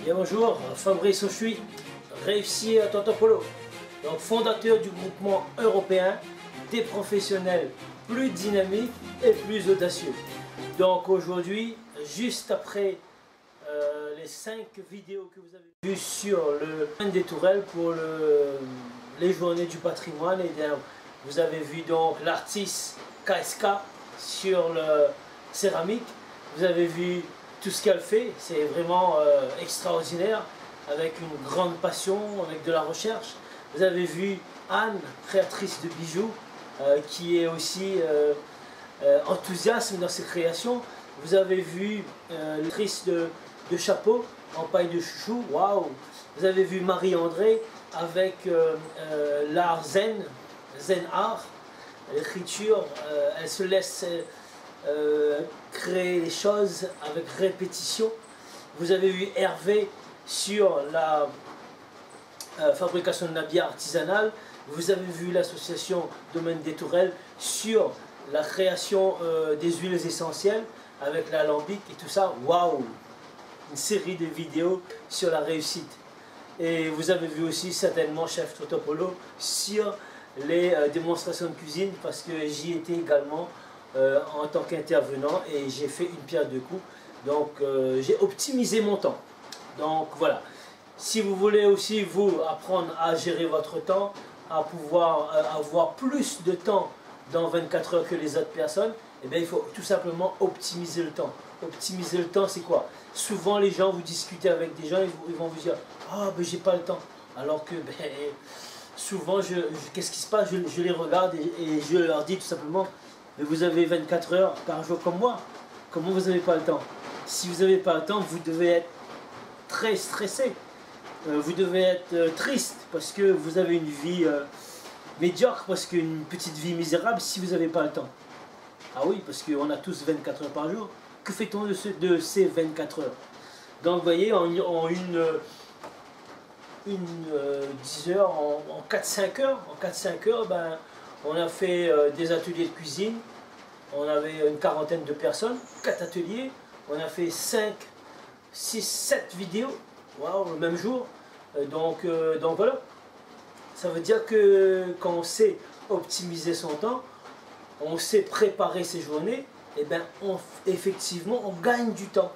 Bien bonjour, Fabrice Auchuy, réussi à Tantopolo, donc fondateur du groupement européen des professionnels plus dynamiques et plus audacieux. Donc aujourd'hui, juste après les 5 vidéos que vous avez vues sur le Domaine des Tourelles pour les journées du patrimoine, et vous avez vu donc l'artiste KSK sur le céramique, vous avez vu tout ce qu'elle fait, c'est vraiment extraordinaire, avec une grande passion, avec de la recherche. Vous avez vu Anne, créatrice de bijoux, qui est aussi enthousiaste dans ses créations. Vous avez vu l'actrice de chapeau en paille de chouchou, waouh. Vous avez vu Marie-André avec l'art zen art, l'écriture, elle se laisse créer les choses avec répétition. Vous avez vu Hervé sur la fabrication de l'habillage artisanal. Vous avez vu l'association Domaine des Tourelles sur la création des huiles essentielles avec l'alambic et tout ça. Waouh! Une série de vidéos sur la réussite. Et vous avez vu aussi certainement Chef Tantopolo sur les démonstrations de cuisine, parce que j'y étais également en tant qu'intervenant et j'ai fait une pierre deux coups. Donc j'ai optimisé mon temps. Donc voilà. Si vous voulez aussi vous apprendre à gérer votre temps, à pouvoir avoir plus de temps dans 24 heures que les autres personnes, eh bien, il faut tout simplement optimiser le temps. Optimiser le temps, c'est quoi? Souvent les gens, vous discutez avec des gens, ils vont vous dire « Ah, ben j'ai pas le temps ». Alors que souvent, qu'est-ce qui se passe? Je les regarde et je leur dis tout simplement « Mais vous avez 24 heures par jour comme moi. Comment vous n'avez pas le temps ?» Si vous n'avez pas le temps, vous devez être très stressé. Vous devez être triste parce que vous avez une vie médiocre, parce qu'une petite vie misérable si vous n'avez pas le temps. Ah oui, parce qu'on a tous 24 heures par jour. Que fait-on de ces 24 heures? Donc vous voyez, en 10 heures, en 4-5 heures, ben, on a fait des ateliers de cuisine. On avait une quarantaine de personnes, 4 ateliers. On a fait 5, 6, 7 vidéos, waouh, le même jour. Donc voilà. Ça veut dire que quand on sait optimiser son temps, on sait préparer ses journées, et bien effectivement on gagne du temps.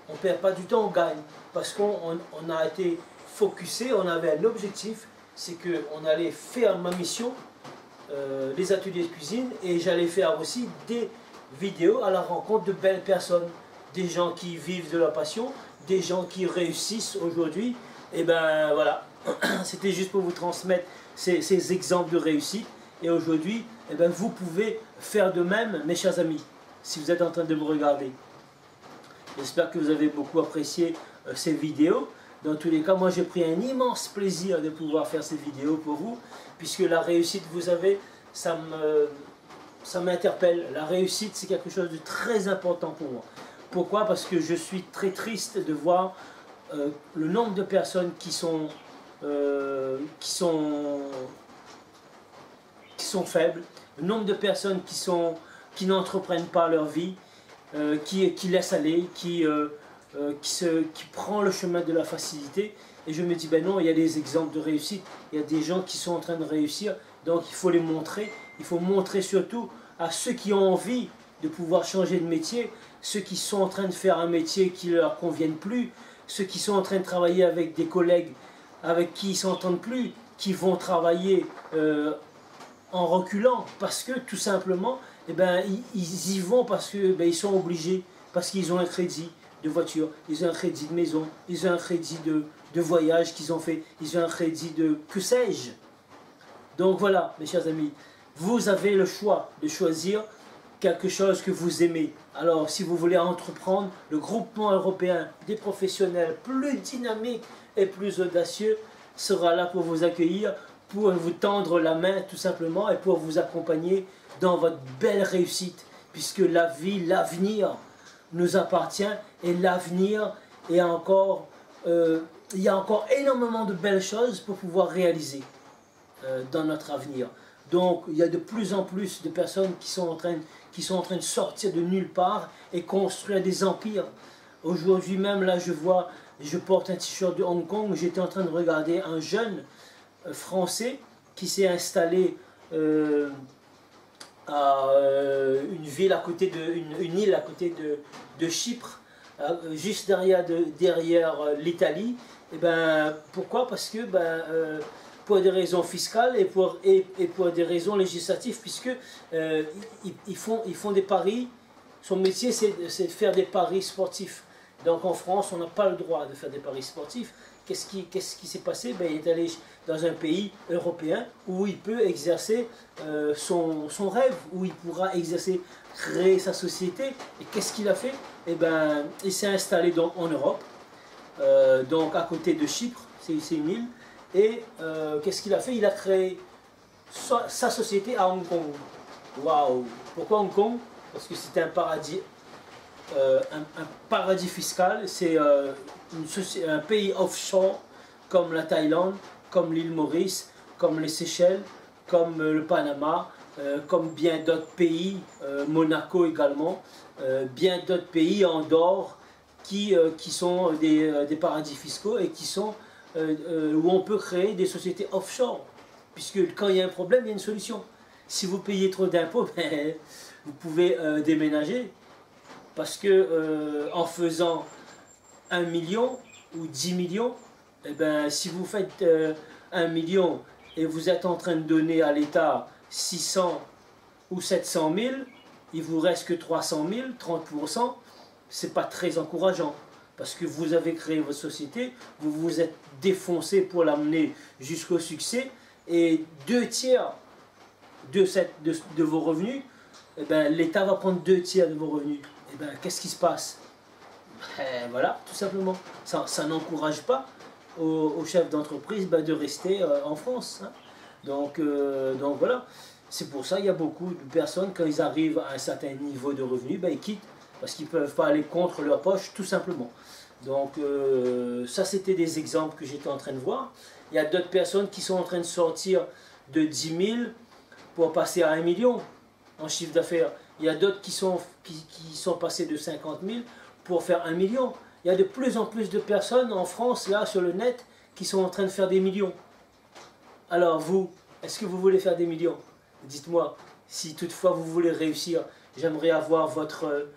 On ne perd pas du temps, on gagne. Parce qu'on a été focusé, on avait un objectif, c'est qu'on allait faire ma mission, les ateliers de cuisine, et j'allais faire aussi des vidéos à la rencontre de belles personnes. Des gens qui vivent de leur passion, des gens qui réussissent aujourd'hui. Et ben voilà, c'était juste pour vous transmettre ces exemples de réussite. Et aujourd'hui, eh ben, vous pouvez faire de même, mes chers amis, si vous êtes en train de me regarder. J'espère que vous avez beaucoup apprécié ces vidéos. Dans tous les cas, moi j'ai pris un immense plaisir de pouvoir faire ces vidéos pour vous, puisque la réussite, vous savez, ça m'interpelle. La réussite, c'est quelque chose de très important pour moi. Pourquoi? Parce que je suis très triste de voir le nombre de personnes qui sont faibles, le nombre de personnes qui n'entreprennent pas leur vie, qui laissent aller, qui prend le chemin de la facilité. Et je me dis, ben non, il y a des exemples de réussite, il y a des gens qui sont en train de réussir, donc il faut les montrer. Il faut montrer surtout à ceux qui ont envie de pouvoir changer de métier, ceux qui sont en train de faire un métier qui ne leur convienne plus, ceux qui sont en train de travailler avec des collègues avec qui ils ne s'entendent plus, qui vont travailler en reculant, parce que tout simplement, eh ben, ils y vont parce que ils sont obligés, parce qu'ils ont un crédit de voiture, ils ont un crédit de maison, ils ont un crédit de voyage qu'ils ont fait, ils ont un crédit de que sais-je. Donc voilà, mes chers amis, vous avez le choix de choisir quelque chose que vous aimez. Alors si vous voulez entreprendre, le groupement européen des professionnels plus dynamiques et plus audacieux sera là pour vous accueillir, pour vous tendre la main tout simplement, et pour vous accompagner dans votre belle réussite, puisque la vie, l'avenir nous appartient, et l'avenir est encore, il y a encore énormément de belles choses pour pouvoir réaliser dans notre avenir. Donc il y a de plus en plus de personnes qui sont en train de sortir de nulle part et construire des empires. Aujourd'hui même, là, je vois je porte un t-shirt de Hong Kong. J'étais en train de regarder un jeune français qui s'est installé à une ville à côté une île à côté de Chypre, juste derrière l'Italie. Et ben pourquoi? Parce que pour des raisons fiscales et pour des raisons législatives, puisque ils font des paris. Son métier, c'est de faire des paris sportifs. Donc en France, on n'a pas le droit de faire des paris sportifs. Qu'est-ce qui s'est passé? Il est allé dans un pays européen où il peut exercer son rêve, où il pourra créer sa société. Et qu'est-ce qu'il a fait? Il s'est installé donc en Europe, donc à côté de Chypre, c'est une île. Et qu'est-ce qu'il a fait? Il a créé sa société à Hong Kong. Waouh! Pourquoi Hong Kong? Parce que c'est un paradis fiscal. C'est un pays offshore comme la Thaïlande, comme l'île Maurice, comme les Seychelles, comme le Panama, comme bien d'autres pays, Monaco également, bien d'autres pays, Andorre, qui sont des paradis fiscaux et qui sont où on peut créer des sociétés offshore. Puisque quand il y a un problème, il y a une solution. Si vous payez trop d'impôts, vous pouvez déménager. Parce que en faisant 1 million ou 10 millions, si vous faites 1 million et vous êtes en train de donner à l'État 600 ou 700 000, il vous reste que 300 000, 30%, c'est pas très encourageant. Parce que vous avez créé votre société, vous vous êtes défoncé pour l'amener jusqu'au succès, et 2/3 de vos revenus, l'État va prendre 2/3 de vos revenus. Qu'est-ce qui se passe? Voilà, tout simplement. Ça n'encourage pas aux chefs d'entreprise de rester en France. Hein. Donc voilà. C'est pour ça qu'il y a beaucoup de personnes, quand ils arrivent à un certain niveau de revenus, ils quittent. Parce qu'ils ne peuvent pas aller contre leur poche, tout simplement. Donc ça, c'était des exemples que j'étais en train de voir. Il y a d'autres personnes qui sont en train de sortir de 10 000 pour passer à 1 million en chiffre d'affaires. Il y a d'autres qui sont passés de 50 000 pour faire 1 million. Il y a de plus en plus de personnes en France, là, sur le net, qui sont en train de faire des millions. Alors vous, est-ce que vous voulez faire des millions? Dites-moi, si toutefois vous voulez réussir, j'aimerais avoir votre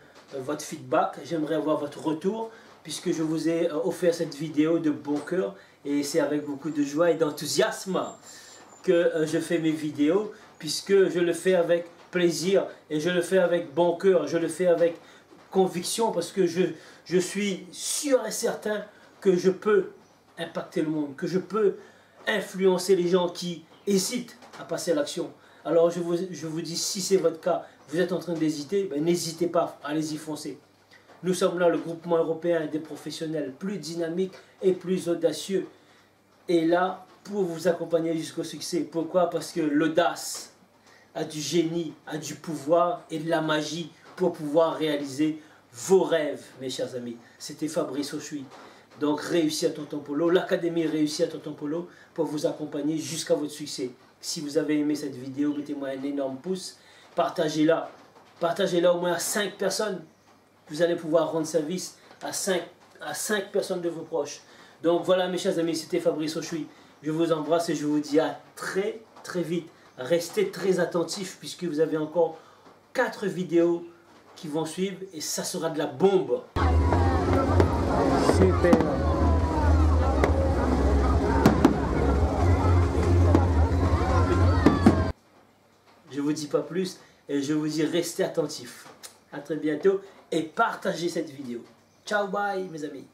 feedback, j'aimerais avoir votre retour, puisque je vous ai offert cette vidéo de bon cœur, et c'est avec beaucoup de joie et d'enthousiasme que je fais mes vidéos, puisque je le fais avec plaisir, et je le fais avec bon cœur, je le fais avec conviction, parce que je suis sûr et certain que je peux impacter le monde, que je peux influencer les gens qui hésitent à passer à l'action. Alors je vous dis, si c'est votre cas, vous êtes en train d'hésiter, n'hésitez pas, allez-y, foncez. Nous sommes là, le groupement européen des professionnels plus dynamiques et plus audacieux, est là pour vous accompagner jusqu'au succès. Pourquoi? Parce que l'audace a du génie, a du pouvoir et de la magie pour pouvoir réaliser vos rêves, mes chers amis. C'était Fabrice Auchuy. Donc réussis à Tonton Polo, l'Académie réussit à Tonton Polo pour vous accompagner jusqu'à votre succès. Si vous avez aimé cette vidéo, mettez-moi un énorme pouce, partagez-la. Partagez-la au moins à 5 personnes. Vous allez pouvoir rendre service à 5 personnes de vos proches. Donc voilà mes chers amis, c'était Fabrice Auchuy. Je vous embrasse et je vous dis à très très vite. Restez très attentifs puisque vous avez encore 4 vidéos qui vont suivre et ça sera de la bombe. Super. Je vous dis pas plus et je vous dis restez attentifs. À très bientôt et partagez cette vidéo. Ciao, bye mes amis.